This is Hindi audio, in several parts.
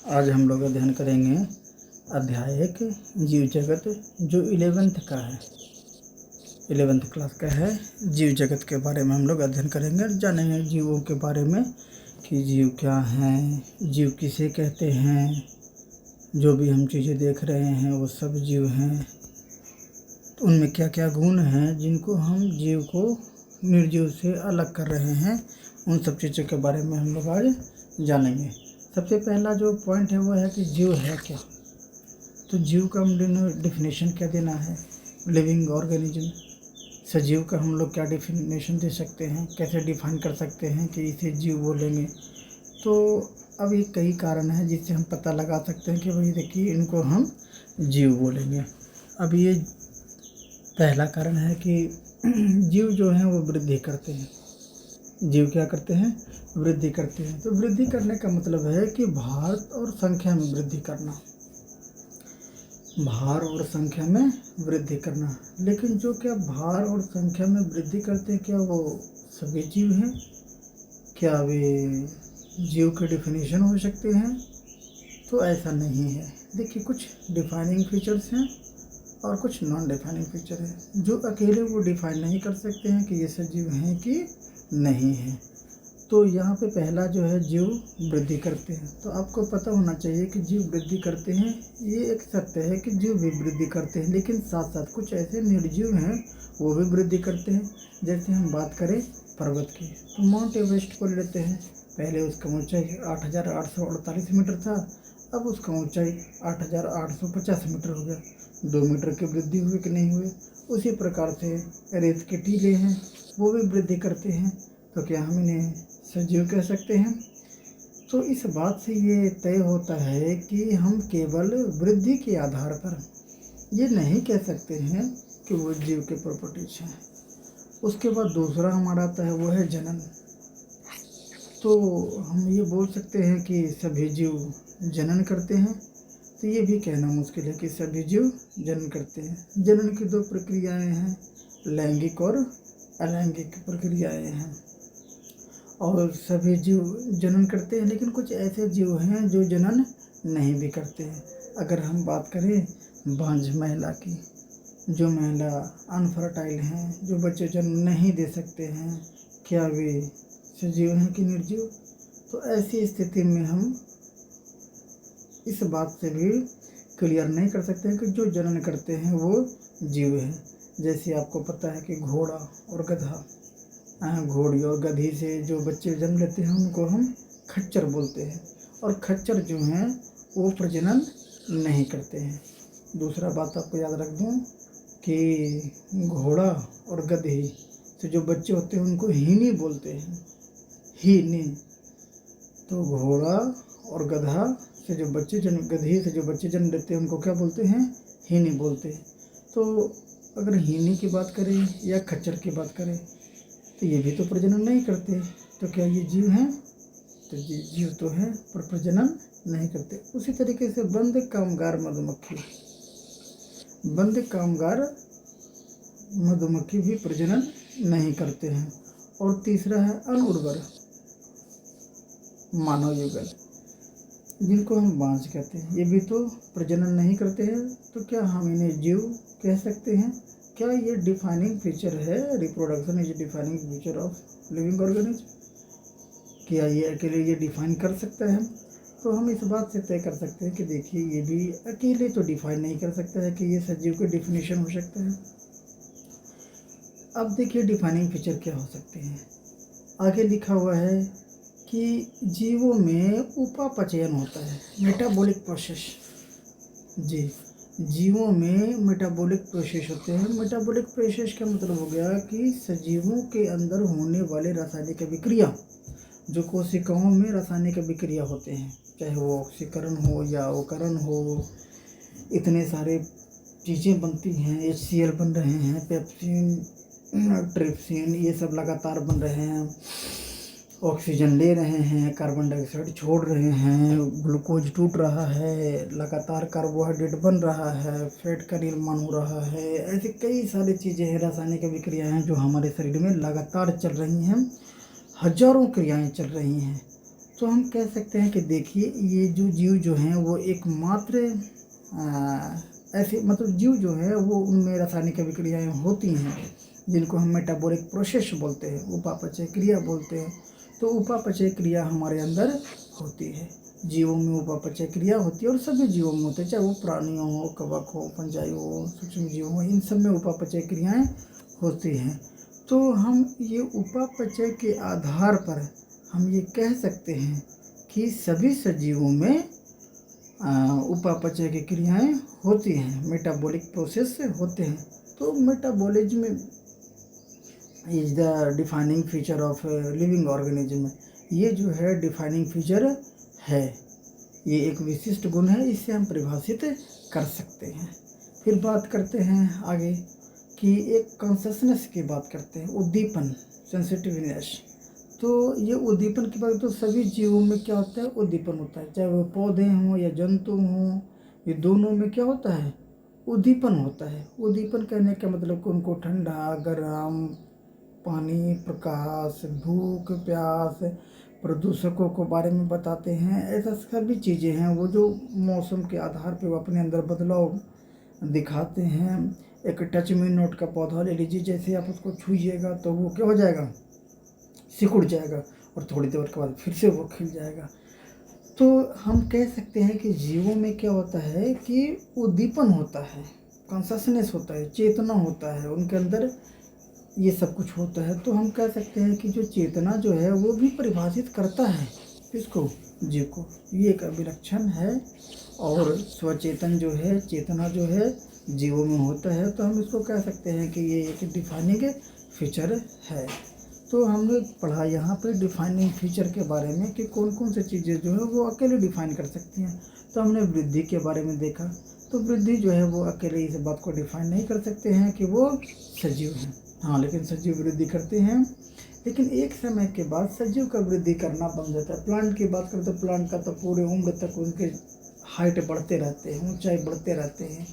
आज हम लोग अध्ययन करेंगे अध्याय 1 जीव जगत, जो 11th का है, 11th क्लास का है। जीव जगत के बारे में हम लोग अध्ययन करेंगे और जानेंगे जीवों के बारे में कि जीव क्या हैं, जीव किसे कहते हैं। जो भी हम चीज़ें देख रहे हैं वो सब जीव हैं। तो उनमें क्या क्या गुण हैं जिनको हम जीव को निर्जीव से अलग कर रहे हैं, उन सब चीज़ों के बारे में हम लोग आज जानेंगे। सबसे पहला जो पॉइंट है वो है कि जीव है क्या। तो जीव का हम डिफिनेशन क्या देना है। लिविंग ऑर्गेनिज्म, सजीव का हम लोग क्या डिफिनेशन दे सकते हैं, कैसे डिफाइन कर सकते हैं कि इसे जीव बोलेंगे। तो अब ये कई कारण हैं जिससे हम पता लगा सकते हैं कि भाई देखिए इनको हम जीव बोलेंगे। अब ये पहला कारण है कि जीव जो हैं वो वृद्धि करते हैं। जीव क्या करते हैं? वृद्धि करते हैं। तो वृद्धि करने का मतलब है कि भार और संख्या में वृद्धि करना, भार और संख्या में वृद्धि करना। लेकिन जो क्या भार और संख्या में वृद्धि करते हैं, क्या वो सभी जीव हैं? क्या वे जीव के डिफिनेशन हो सकते हैं? तो ऐसा नहीं है। देखिए, कुछ डिफाइनिंग फीचर्स हैं और कुछ नॉन डिफाइनिंग फीचर है जो अकेले वो डिफाइन नहीं कर सकते हैं कि ये सजीव हैं कि नहीं है। तो यहाँ पे पहला जो है, जीव वृद्धि करते हैं। तो आपको पता होना चाहिए कि जीव वृद्धि करते हैं, ये एक सत्य है कि जीव भी वृद्धि करते हैं। लेकिन साथ साथ कुछ ऐसे निर्जीव हैं वो भी वृद्धि करते हैं। जैसे हम बात करें पर्वत की, तो माउंट एवरेस्ट को लेते हैं। पहले उसका ऊंचाई 8,848 मीटर था, अब उसका ऊंचाई 8,850 मीटर हो गया। 2 मीटर की वृद्धि हुई कि नहीं हुई? उसी प्रकार से रेत के टीले हैं, वो भी वृद्धि करते हैं। तो क्या हम इन्हें सजीव कह सकते हैं? तो इस बात से ये तय होता है कि हम केवल वृद्धि के आधार पर ये नहीं कह सकते हैं कि वो जीव के प्रॉपर्टीज हैं। उसके बाद दूसरा हमारा आता है, वो है जनन। तो हम ये बोल सकते हैं कि सभी जीव जनन करते हैं। तो ये भी कहना मुश्किल है कि सभी जीव जनन करते हैं। जनन की 2 प्रक्रियाएं हैं, लैंगिक और अलैंगिक प्रक्रियाएं हैं। और सभी जीव जनन करते हैं, लेकिन कुछ ऐसे जीव हैं जो जनन नहीं भी करते हैं। अगर हम बात करें बांझ महिला की, जो महिला अनफर्टाइल हैं, जो बच्चे जन्म नहीं दे सकते हैं, क्या वे सजीव हैं कि निर्जीव? तो ऐसी स्थिति में हम इस बात से भी क्लियर नहीं कर सकते हैं कि जो जनन करते हैं वो जीव हैं। जैसे आपको पता है कि घोड़ा और गधा, घोड़ी और गधी से जो बच्चे जन्म लेते हैं उनको हम खच्चर बोलते हैं। और खच्चर जो हैं वो प्रजनन नहीं करते हैं। दूसरा बात आपको याद रख दूं कि घोड़ा और गधी से जो बच्चे होते हैं उनको हीनी बोलते हैं, हीनी। तो घोड़ा और गधा से जो बच्चे जन्म गधी से जो बच्चे जन्म लेते हैं उनको क्या बोलते हैं? हीनी बोलते हैं। तो अगर हीनी की बात करें या खच्चर की बात करें तो ये भी तो प्रजनन नहीं करते। तो क्या ये जीव हैं? तो ये जीव तो हैं पर प्रजनन नहीं करते। उसी तरीके से बंद कामगार मधुमक्खी, बंद कामगार मधुमक्खी भी प्रजनन नहीं करते हैं। और तीसरा है अनुर्वर मानव युगल, जिनको हम बांझ कहते हैं, ये भी तो प्रजनन नहीं करते हैं। तो क्या हम इन्हें जीव कह सकते हैं? क्या ये डिफाइनिंग फीचर है? Reproduction is defining feature of living organism. क्या ये अकेले ये डिफाइन कर सकता है? तो हम इस बात से तय कर सकते हैं कि देखिए ये भी अकेले तो डिफाइन नहीं कर सकता है कि ये सजीव के डिफिनेशन हो सकता है। अब देखिए डिफाइनिंग फीचर क्या हो सकते हैं। आगे लिखा हुआ है कि जीवों में उपापचयन होता है, मेटाबॉलिक प्रोसेस। जी, जीवों में मेटाबॉलिक प्रोसेस होते हैं। मेटाबॉलिक प्रोसेस का मतलब हो गया कि सजीवों के अंदर होने वाले रासायनिक अभिक्रिया, जो कोशिकाओं में रासायनिक अभिक्रिया होते हैं, चाहे वो ऑक्सीकरण हो या अवकरण हो, इतने सारे चीज़ें बनती हैं। HCl बन रहे हैं, पेप्सिन, ट्रिप्सिन, ये सब लगातार बन रहे हैं। ऑक्सीजन ले रहे हैं, कार्बन डाइऑक्साइड छोड़ रहे हैं, ग्लूकोज टूट रहा है, लगातार कार्बोहाइड्रेट बन रहा है, फैट का निर्माण हो रहा है। ऐसी कई सारी चीज़ें हैं, रासायनिक अभिक्रियाएं हैं जो हमारे शरीर में लगातार चल रही हैं। हजारों क्रियाएं चल रही हैं। तो हम कह सकते हैं कि देखिए ये जो जीव जो हैं वो एकमात्र ऐसे मतलब जीव जो है वो उनमें रासायनिक अभिक्रियाएँ होती हैं जिनको हम मेटाबॉलिक प्रोसेस बोलते हैं, उपापचय क्रिया बोलते हैं। तो उपापचय क्रिया हमारे अंदर होती है, जीवों में उपापचय क्रिया होती है और सभी जीवों में होती है, चाहे वो प्राणियों हो, कवक हो, फंजाई हो, सूक्ष्म जीव हो, इन सब में उपापचय क्रियाएँ होती हैं। तो हम ये उपापचय के आधार पर हम ये कह सकते हैं कि सभी सजीवों में उपापचय की क्रियाएँ होती हैं, मेटाबॉलिक प्रोसेस होते हैं। तो metabolism is the defining feature of living organism. ये जो है डिफाइनिंग फीचर है, ये एक विशिष्ट गुण है, इसे हम परिभाषित कर सकते हैं। फिर बात करते हैं आगे कि एक कॉन्शसनेस की बात करते हैं, उद्दीपन, सेंसिटिवनेस। तो ये उद्दीपन की बात तो सभी जीवों में क्या होता है, उद्दीपन होता है, चाहे वो पौधे हों या जंतु हों, ये दोनों में क्या होता है, उद्दीपन होता है। उद्दीपन कहने का मतलब कि उनको ठंडा, गर्म, पानी, प्रकाश, भूख, प्यास, प्रदूषकों को बारे में बताते हैं। ऐसा सभी चीज़ें हैं वो जो मौसम के आधार पर वो अपने अंदर बदलाव दिखाते हैं। एक टच मी नोट का पौधा ले लीजिए, जैसे आप उसको छूइएगा तो वो क्या हो जाएगा, सिकुड़ जाएगा और थोड़ी देर के बाद फिर से वो खिल जाएगा। तो हम कह सकते हैं कि जीवों में क्या होता है कि उद्दीपन होता है, कॉन्शसनेस होता है, चेतना होता है, उनके अंदर ये सब कुछ होता है। तो हम कह सकते हैं कि जो चेतना जो है वो भी परिभाषित करता है किसको, जीव को। ये एक अभिलक्षण है और स्वचेतन जो है, चेतना जो है जीवों में होता है। तो हम इसको कह सकते हैं कि ये एक डिफाइनिंग फीचर है। तो हमने पढ़ा यहाँ पे डिफाइनिंग फीचर के बारे में कि कौन कौन सी चीज़ें जो है वो अकेले डिफाइन कर सकती हैं। तो हमने वृद्धि के बारे में देखा, तो वृद्धि जो है वो अकेले इस बात को डिफाइन नहीं कर सकते हैं कि वो सजीव हैं। हाँ, लेकिन सजीव वृद्धि करते हैं, लेकिन एक समय के बाद सजीव का वृद्धि करना बंद जाता है। प्लांट की बात करें तो प्लांट का तो पूरे उम्र तक उनके हाइट बढ़ते रहते हैं, ऊंचाई बढ़ते रहते हैं।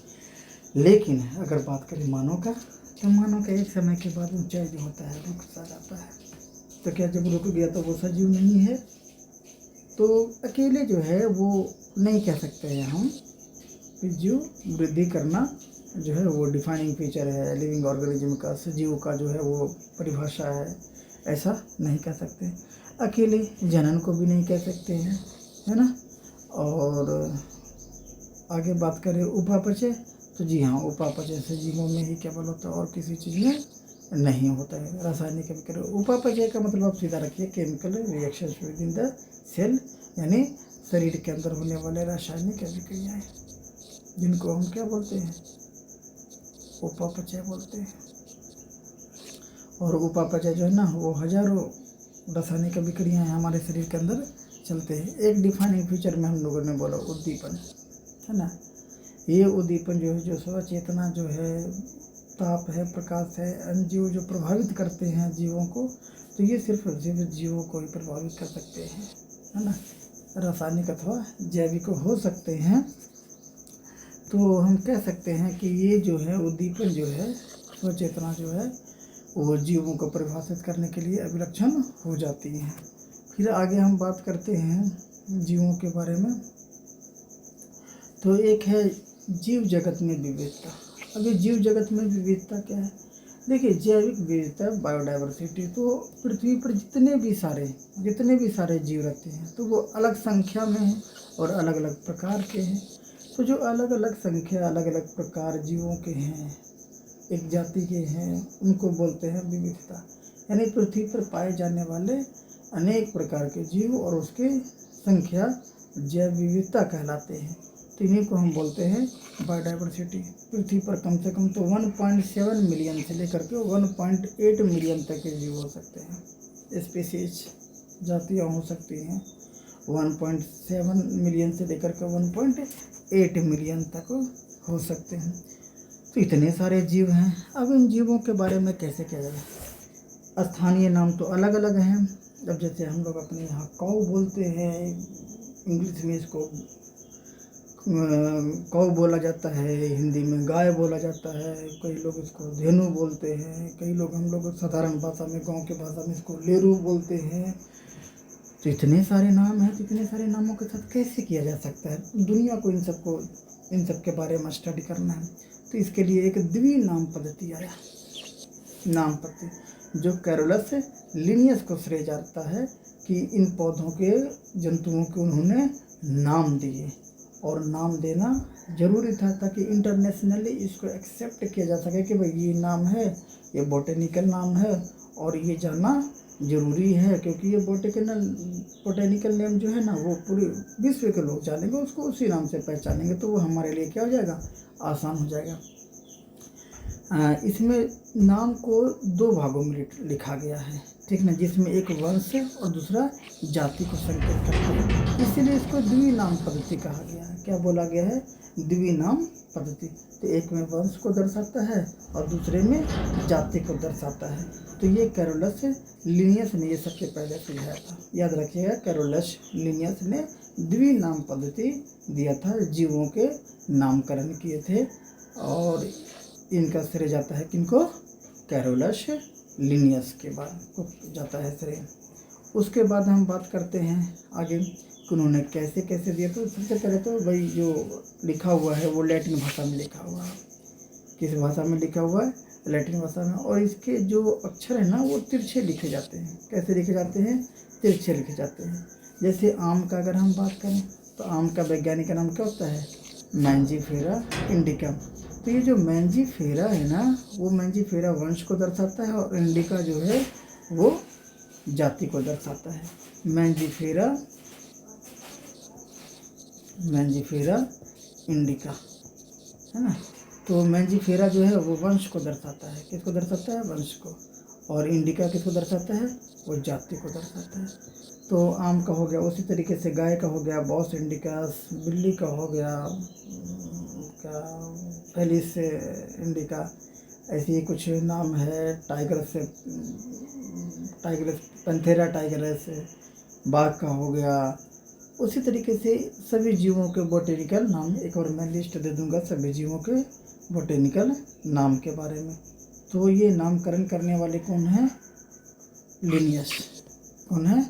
लेकिन अगर बात करें मानव का, तो मानव का एक समय के बाद ऊंचाई जो होता है रुक सा जाता है। तो क्या जब रुक गया तो वो सजीव नहीं है? तो अकेले जो है वो नहीं कह सकते हैं हम कि जीव वृद्धि करना जो है वो डिफाइनिंग फीचर है लिविंग ऑर्गेनिज्म का, सजीव का जो है वो परिभाषा है, ऐसा नहीं कह सकते। अकेले जनन को भी नहीं कह सकते हैं, है ना। और आगे बात करें उपापचय, तो जी हाँ, उपापचय सजीवों में ही केवल होता है और किसी चीज़ में नहीं होता है। रासायनिक अभिक्रिया, उपापचय का मतलब आप सीधा रखिए chemical reaction within the cell, यानी शरीर के अंदर होने वाले रासायनिक अभिक्रियाएँ, जिनको हम क्या बोलते हैं, उपापचय बोलते हैं। और उपापचय जो है ना वो हजारों रासायनिक अभिक्रियाएँ हमारे शरीर के अंदर चलते हैं। एक डिफाइनिंग फीचर में हम लोगों ने बोला उद्दीपन, है ना। ये उद्दीपन जो है, जो स्वचेतना जो है, ताप है, प्रकाश है, अन्य जीव जो प्रभावित करते हैं जीवों को, तो ये सिर्फ जीवित जीवों को ही प्रभावित कर सकते हैं, है ना। रासायनिक अथवा जैविक हो सकते हैं। तो हम कह सकते हैं कि ये जो है उद्दीपन जो है, स्वचेतना जो है, वो जीवों को परिभाषित करने के लिए अभिलक्षण हो जाती है। फिर आगे हम बात करते हैं जीवों के बारे में। तो एक है जीव जगत में विविधता। अभी जीव जगत में विविधता क्या है, देखिए जैविक विविधता, बायोडाइवर्सिटी। तो पृथ्वी पर जितने भी सारे जीव रहते हैं तो वो अलग संख्या में हैं और अलग अलग प्रकार के हैं। तो जो अलग अलग संख्या, अलग अलग प्रकार जीवों के हैं, एक जाति के हैं, उनको बोलते हैं विविधता। यानी पृथ्वी पर पाए जाने वाले अनेक प्रकार के जीव और उसके संख्या जैव विविधता कहलाते हैं। तो इन्हीं को हम बोलते हैं बायोडाइवर्सिटी। पृथ्वी पर कम से कम तो 1.7 मिलियन से लेकर के 1.8 मिलियन तक के जीव हो सकते हैं, स्पीसीज, जातियाँ हो सकती हैं। 1.7 मिलियन से लेकर के 1.8 मिलियन तक हो सकते हैं। तो इतने सारे जीव हैं। अब इन जीवों के बारे में कैसे कहा जाए, स्थानीय नाम तो अलग अलग हैं। अब जैसे हम लोग अपने यहाँ काऊ बोलते हैं, इंग्लिश में इसको काऊ बोला जाता है, हिंदी में गाय बोला जाता है, कई लोग इसको धेनु बोलते हैं, कई लोग हम लोग साधारण भाषा में, गांव की भाषा में इसको लेरू बोलते हैं। तो इतने सारे नाम हैं, तो इतने सारे नामों के साथ कैसे किया जा सकता है? दुनिया को इन सब के बारे में स्टडी करना है, तो इसके लिए एक द्विनाम पद्धति आया। नाम पद्धति जो कैरोलस लिनियस को श्रेय जाता है कि इन पौधों के, जंतुओं के उन्होंने नाम दिए, और नाम देना जरूरी था ताकि इंटरनेशनली इसको एक्सेप्ट किया जा सके कि भाई ये नाम है, ये बोटेनिकल नाम है और ये जानना जरूरी है, क्योंकि ये बोटेनिकल नेम जो है ना वो पूरे विश्व के लोग जानेंगे, उसको उसी नाम से पहचानेंगे, तो वो हमारे लिए क्या हो जाएगा, आसान हो जाएगा। इसमें नाम को दो भागों में लिखा गया है, ठीक ना, जिसमें एक वंश और दूसरा जाति को संकेत करता है, इसलिए इसको द्विनाम पद्धति कहा गया है। क्या बोला गया है? द्विनाम पद्धति। तो एक में वंश को दर्शाता है और दूसरे में जाति को दर्शाता है। तो ये कैरोलस लिनियस ने ये सबसे पहले सुझाया था। याद रखिएगा, कैरोलस लिनियस ने द्विनाम पद्धति दिया था, जीवों के नामकरण किए थे, और इनका श्रेय जाता है किनको? कैरोलस लिनियस के बाद को जाता है श्रेय। उसके बाद हम बात करते हैं आगे कि उन्होंने कैसे कैसे दिया। तो सबसे पहले तो भाई जो लिखा हुआ है वो लैटिन भाषा में लिखा हुआ है। किस भाषा में लिखा हुआ है? लैटिन भाषा में। और इसके जो अक्षर है ना वो तिरछे लिखे जाते हैं। कैसे लिखे जाते हैं? तिरछे लिखे जाते हैं। जैसे आम का अगर हम बात करें तो आम का वैज्ञानिक नाम क्या होता है? Mangifera indica. तो ये जो मैंजीफेरा है ना, वो मैंजीफेरा वंश को दर्शाता है और इंडिका जो है वो जाति को दर्शाता है। मैंजीफेरा इंडिका है ना। तो मैंजीफेरा जो है वो वंश को दर्शाता है। किसको दर्शाता है? वंश को। और इंडिका किसको दर्शाता है? वो जाति को दर्शाता है। तो आम का हो गया, उसी तरीके से गाय का हो गया बॉस इंडिकास, बिल्ली का हो गया क्या फेलिस इंडिका, ऐसे ही कुछ नाम है। टाइगरस पैंथेरा टाइगरस, बाघ का हो गया। उसी तरीके से सभी जीवों के बोटेनिकल नाम, एक और मैं लिस्ट दे दूंगा सभी जीवों के बोटेनिकल नाम के बारे में। तो ये नामकरण करने वाले कौन है? लिनियस। कौन है?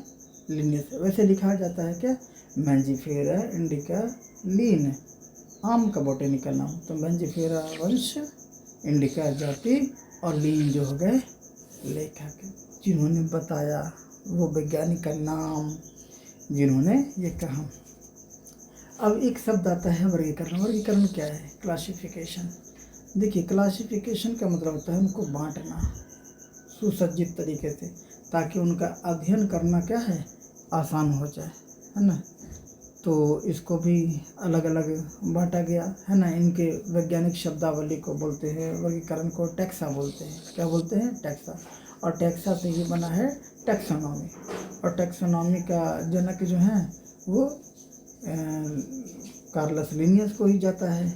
लिनियस। वैसे लिखा जाता है क्या? मैंजीफेरा इंडिका लीन, आम का बोटेनिकल नाम। तो मैंजीफेरा वंश, इंडिका जाति और लीन जो हो गए लेखक, जिन्होंने बताया, वो वैज्ञानिक का नाम जिन्होंने ये कहा। अब एक शब्द आता है वर्गीकरण। वर्गीकरण क्या है? क्लासिफिकेशन। देखिए, क्लासिफिकेशन का मतलब होता है उनको बांटना सुसज्जित तरीके से, ताकि उनका अध्ययन करना क्या है? आसान हो जाए, है ना। तो इसको भी अलग अलग बांटा गया है ना। इनके वैज्ञानिक शब्दावली को बोलते हैं, वर्गीकरण को टैक्सा बोलते हैं। क्या बोलते हैं? टैक्सा। और टैक्सा से ही बना है टैक्सोनॉमी। और टैक्सोनॉमी का जनक जो है वो कार्लस लिनियस को ही जाता है।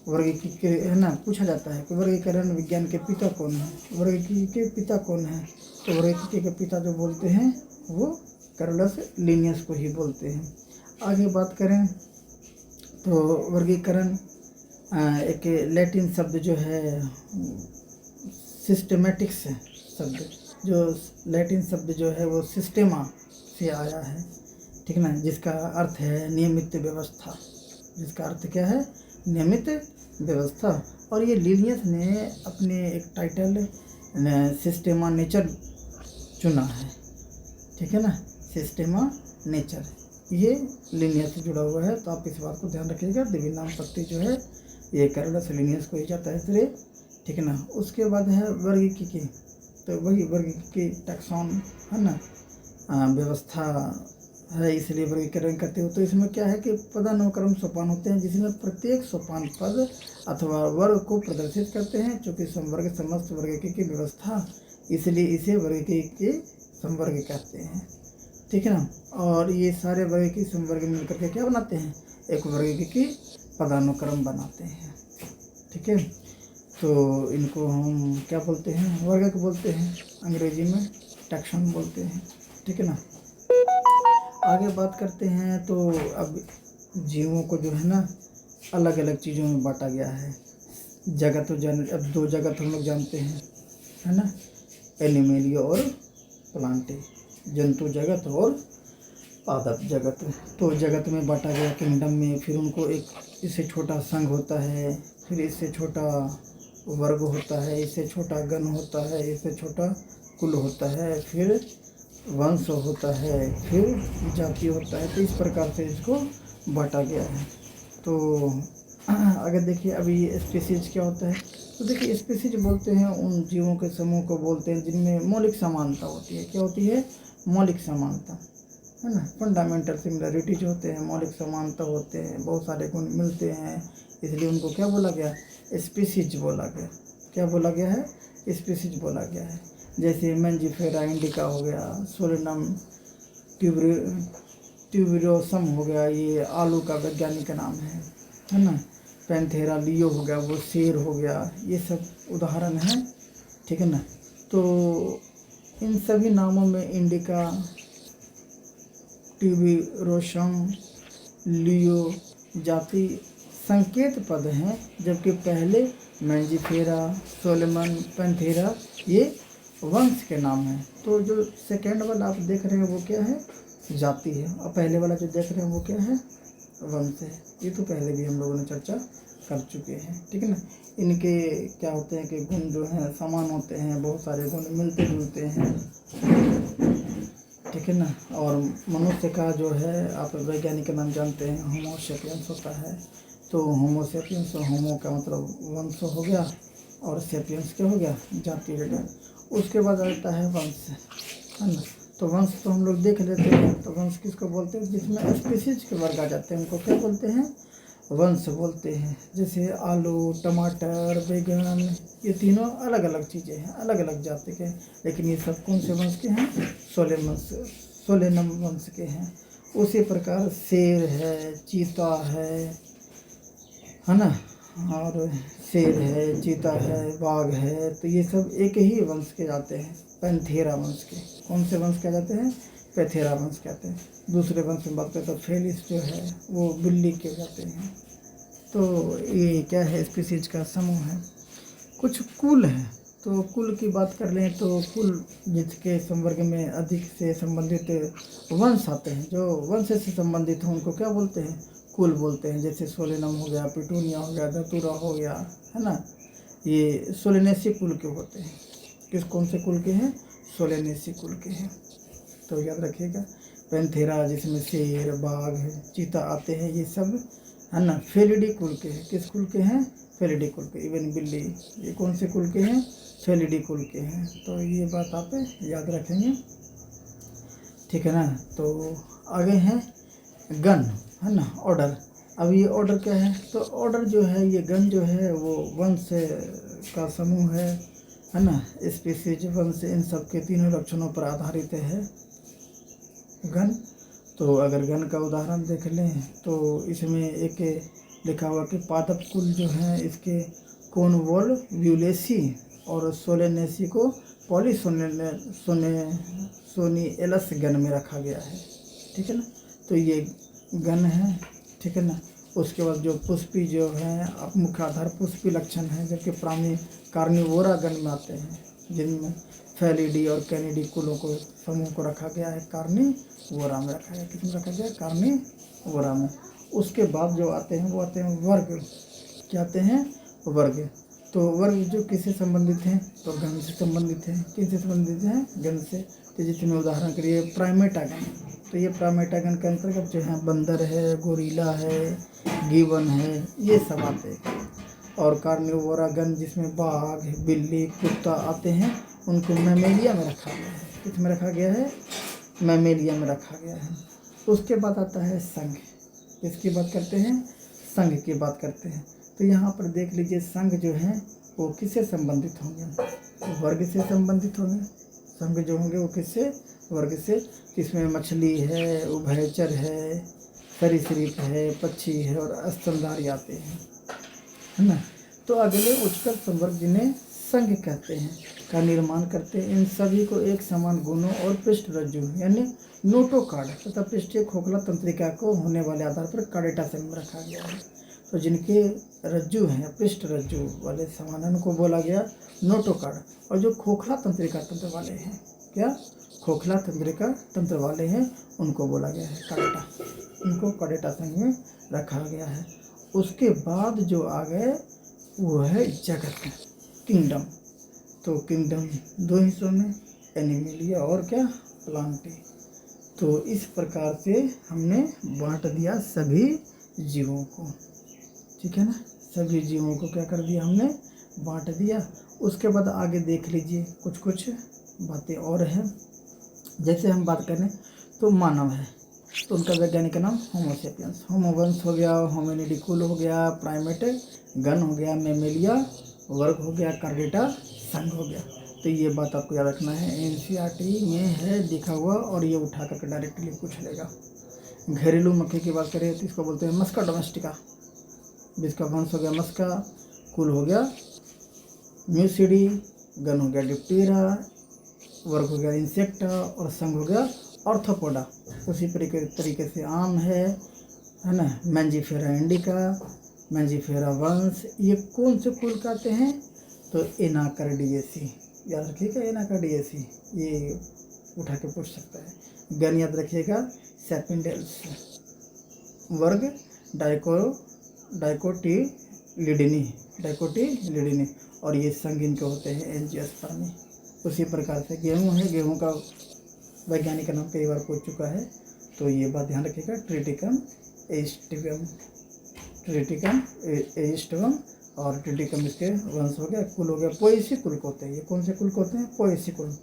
वर्गीकरण है ना, पूछा जाता है कि वर्गीकरण विज्ञान के पिता कौन है? वर्गीकरण के पिता कौन है? तो वर्गीकरण के पिता जो बोलते हैं वो कार्लस लिनियस को ही बोलते हैं। आगे बात करें तो वर्गीकरण एक लैटिन शब्द जो है सिस्टमेटिक्स शब्द, जो लैटिन शब्द जो है वो सिस्टेमा से आया है, ठीक ना, जिसका अर्थ है नियमित व्यवस्था। जिसका अर्थ क्या है? नियमित व्यवस्था। और ये लिनियस ने अपने एक टाइटल सिस्टेमा नेचर चुना है, ठीक है ना, सिस्टेमा नेचर, ये लिनियस से जुड़ा हुआ है। तो आप इस बात को ध्यान रखिएगा। द्विनाम पद्धति जो है ये कैरोलस लिनियस को ही जाता है इसलिए, ठीक है ना। उसके बाद है वर्गीकी। तो वही वर्गीकी टैक्सॉन है ना, व्यवस्था है, इसलिए वर्गीकरण करते हो। तो इसमें क्या है कि पदानुक्रम सोपान होते हैं, जिसमें प्रत्येक सोपान पद अथवा वर्ग को प्रदर्शित करते हैं। चूँकि संवर्ग समस्त वर्गीकी की व्यवस्था, इसलिए इसे वर्गीकी के संवर्ग कहते हैं, ठीक है ना। और ये सारे वर्गीकी संवर्ग मिलकर के क्या बनाते हैं? एक वर्गीकी पदानुक्रम बनाते हैं, ठीक है। तो इनको हम क्या बोलते हैं? वर्ग बोलते हैं, अंग्रेजी में टैक्सॉन बोलते हैं, ठीक है ना। आगे बात करते हैं तो अब जीवों को जो है ना अलग अलग चीज़ों में बांटा गया है। जगत तो अब दो जगत हम लोग जानते हैं, है ना, एनिमेलिया और प्लांटे, जंतु जगत और पादप जगत, तो जगत में बांटा गया किंगडम में, फिर उनको एक इससे छोटा संघ होता है, फिर इससे छोटा वर्ग होता है, इससे छोटा गण होता है, इससे छोटा कुल होता है, फिर वंश होता है, फिर जाति होता है। तो इस प्रकार से इसको बांटा गया है। तो अगर देखिए अभी ये स्पीसीज क्या होता है, तो देखिए स्पीसीज बोलते हैं उन जीवों के समूह को बोलते हैं जिनमें मौलिक समानता होती है। क्या होती है? मौलिक समानता, है ना। फंडामेंटल सिमिलरिटीज होते हैं, मौलिक समानता होते हैं, बहुत सारे गुण मिलते हैं, इसलिए उनको क्या बोला गया? स्पीसीज बोला गया। क्या बोला गया है? स्पीसीज बोला गया है। जैसे मंजीफेरा इंडिका हो गया, सोलेनम ट्यूबरोसम हो गया, ये आलू का वैज्ञानिक नाम है ना। पैंथेरा लियो हो गया, वो शेर हो गया, ये सब उदाहरण हैं, ठीक है ना। तो इन सभी नामों में इंडिका, ट्यूबरोसम, लियो जाति संकेत पद हैं, जबकि पहले मैंजीफेरा, सोलेमन, पैंथेरा ये वंश के नाम हैं। तो जो सेकेंड वाला आप देख रहे हैं वो क्या है? जाति है, और पहले वाला जो देख रहे हैं वो क्या है? वंश है। ये तो पहले भी हम लोगों ने चर्चा कर चुके हैं, ठीक है ना। इनके क्या होते हैं कि गुण जो हैं समान होते हैं, बहुत सारे गुण मिलते जुलते हैं, ठीक है ना। और मनुष्य का जो है आप वैज्ञानिक का नाम जानते हैं, होमो सेपियंस होता है। तो होमो सेपियंस, होमो का मतलब वंश हो गया, और सेपियंस क्या हो गया? जाति हो गया। उसके बाद आता है वंश, है ना। तो वंश तो हम लोग देख लेते हैं। तो वंश किसको बोलते हैं? जिसमें स्पीसीज के वर्ग आ जाते हैं उनको क्या बोलते हैं? वंश बोलते हैं। जैसे आलू, टमाटर, बैगन, ये तीनों अलग अलग चीज़ें हैं, अलग अलग जाति के, लेकिन ये सब कौन से वंश के हैं? सोलेनम वंश के हैं। उसी प्रकार शेर है, चीता है ना, और शेर है, चीता है, बाघ है, तो ये सब एक ही वंश के जाते हैं, पैंथेरा वंश के। कौन से वंश के जाते हैं? पैंथेरा वंश कहते हैं। दूसरे वंश में बात करें तो फेलिस जो है वो बिल्ली के जाते हैं। तो ये क्या है? स्पीसीज का समूह है। कुछ कुल है, तो कुल की बात कर लें तो कुल जिसके संवर्ग में अधिक से संबंधित वंश आते हैं, जो वंश से संबंधित हो उनको क्या बोलते हैं? कुल बोलते हैं। जैसे सोलेनम हो गया, पिटूनिया हो गया, धतूरा हो गया, है ना। ये सोलेनेसी कुल के होते हैं। किस कौन से कुल के हैं? सोलेनेसी कुल के हैं। तो याद रखिएगा। पैंथेरा जिसमें शेर, बाघ, चीता आते हैं, ये सब, है ना, फेलिडी कुल के हैं। किस कुल के हैं? फेलिडी कुल के। इवन बिल्ली, ये कौन से कुल के हैं? फेलिडी कुल के हैं। तो ये बात आप याद रखेंगे, ठीक है ना। तो आगे हैं गण, है ना, ऑर्डर। अब ये ऑर्डर क्या है? तो ऑर्डर जो है, ये गण जो है वो वंश का समूह है ना। स्पीसीज, वंश, इन सब के तीनों लक्षणों पर आधारित है गण। तो अगर गण का उदाहरण देख लें तो इसमें एक लिखा हुआ कि पादप कुल जो है इसके कोनवोल्व्यूलेसी और सोलेनेसी को पॉलीसोनिएलस गण में रखा गया है, ठीक है ना। तो ये गण है, ठीक है ना। उसके बाद जो पुष्पी जो है अब मुख्य आधार पुष्पी लक्षण है, जबकि प्राणी कार्निवोरा गण में आते हैं, जिनमें फेलिडी और कैनिडी कुलों को समूह को रखा गया है कार्निवोरा में रखा गया। किसमें रखा गया? कार्निवोरा में। उसके बाद जो आते हैं वो आते हैं वर्ग। क्या आते हैं? वर्ग। तो वर्ग जो किससे संबंधित हैं? तो गण से संबंधित हैं। किससे संबंधित हैं? गण से। तो जिसमें उदाहरण करिए प्राइमेटा गण। तो ये प्राइमेटा गण के अंतर्गत जो है बंदर है, गोरिल्ला है, गिबन है, ये सब आते हैं। और कार्निवोरा गण जिसमें बाघ, बिल्ली, कुत्ता आते हैं, उनको मैमेलिया में रखा गया है। किसमें रखा गया है? मैमेलिया में रखा गया है। उसके बाद आता है संघ। किसकी बात करते हैं? संघ की बात करते हैं। तो यहाँ पर देख लीजिए, संघ जो है वो किससे संबंधित होंगे? वर्ग से संबंधित होंगे। संघ जो होंगे वो किससे? वर्ग से। इसमें मछली है, उभयचर है, सरीसृप है, पक्षी है और स्तनधारी आते हैं, है ना। तो अगले उच्चतर संवर्ग जिन्हें संघ कहते हैं का निर्माण करते हैं। इन सभी को एक समान गुणों और पृष्ठ रज्जु यानी नोटोकार्ड तथा पृष्ठीय खोखला तंत्रिका को होने वाले आधार पर कार्डेटासेल में रखा गया है। तो जिनके रज्जु हैं, पृष्ठ रज्जु वाले समान, उनको बोला गया नोटोकार्ड। और जो खोखला तंत्रिका तंत्र वाले हैं, क्या? खोखला तंत्र वाले हैं उनको बोला गया है कार्डेटा, उनको कार्डेटा संघ में रखा गया है। उसके बाद जो आ गए वो है जगत किंगडम। तो किंगडम 2 हिस्सों में, एनिमलिया और क्या प्लांटी। तो इस प्रकार से हमने बांट दिया सभी जीवों को, ठीक है ना। सभी जीवों को क्या कर दिया हमने, बांट दिया। उसके बाद आगे देख लीजिए कुछ बातें और हैं। जैसे हम बात करें तो मानव है, तो उनका वैज्ञानिक नाम होमोसेपियंस, होमोवंस हो गया, होमिनिडी कुल हो गया, प्राइमेट गण हो गया, मेमेलिया वर्ग हो गया, कार्डेटा संघ हो गया। तो ये बात आपको याद रखना है, एनसीईआरटी में है लिखा हुआ और ये उठा करके डायरेक्टली पूछ लेगा। घरेलू मक्खी की बात करें तो इसको बोलते हैं मस्का डोमेस्टिका, जिसका वंश हो गया मस्का, कुल हो गया म्यूसिडी, गण हो गया डिप्टेरा, वर्ग हो गया इंसेक्टा और संघ हो गया ऑर्थोपोडा। उसी तरीके से आम है ना, मैंजीफेरा इंडिका, मैंजीफेरा वंश। ये कौन से कुल कहते हैं, तो एनाकार्डियेसी, याद रखिएगा एनाकार्डियेसी, ये उठा के पूछ सकता है। गण याद रखिएगा सेपिंडेल्स, वर्ग डाइकोटिलिडनी और ये संघ इनके होते हैं एंजियोस्पर्मी। उसी प्रकार से गेहूँ है, गेहूँ का वैज्ञानिक नाम कई बार पूछ चुका है, तो ये बात ध्यान रखिएगा, ट्रिटिकम एस्टिवम और ट्रिटिकम इसके वंश हो गया। कुल हो गया पोएसी कुल को होते हैं, ये कौन से कुल को होते हैं, पोएसी कुल।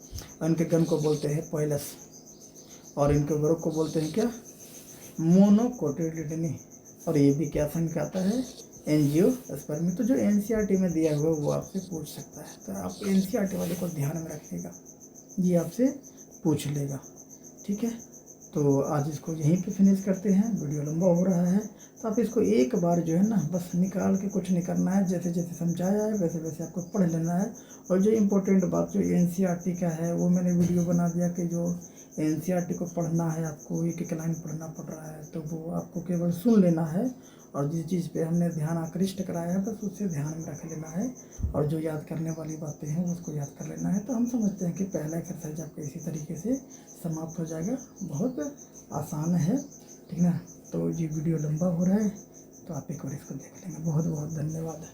इनके गण को बोलते हैं पोइलस और इनके वर्ग को बोलते हैं क्या, मोनोकोटिलिडनी। और ये भी क्या संघ आता है, एंजियोस्पर्मी। तो जो एनसीईआरटी में दिया हुआ वो आपसे पूछ सकता है, तो आप एनसीईआरटी वाले को ध्यान में रखिएगा, ये आपसे पूछ लेगा, ठीक है। तो आज इसको यहीं पे फिनिश करते हैं, वीडियो लंबा हो रहा है, तो आप इसको एक बार जो है ना बस निकाल के कुछ नहीं करना है, जैसे जैसे समझाया है वैसे वैसे आपको पढ़ लेना है। और जो इम्पोर्टेंट बात जो एनसीईआरटी का है वो मैंने वीडियो बना दिया कि जो एनसीईआरटी को पढ़ना है आपको एक एक लाइन पढ़ना पड़ रहा है, तो वो आपको केवल सुन लेना है और जिस चीज़ पे हमने ध्यान आकृष्ट कराया है बस उससे ध्यान में रख लेना है। और जो याद करने वाली बातें हैं उसको याद कर लेना है। तो हम समझते हैं कि पहला एक्सरसाइज आपका इसी तरीके से समाप्त हो जाएगा, बहुत आसान है, ठीक ना। तो ये वीडियो लंबा हो रहा है तो आप एक बार इसको देख लेंगे। बहुत बहुत धन्यवाद।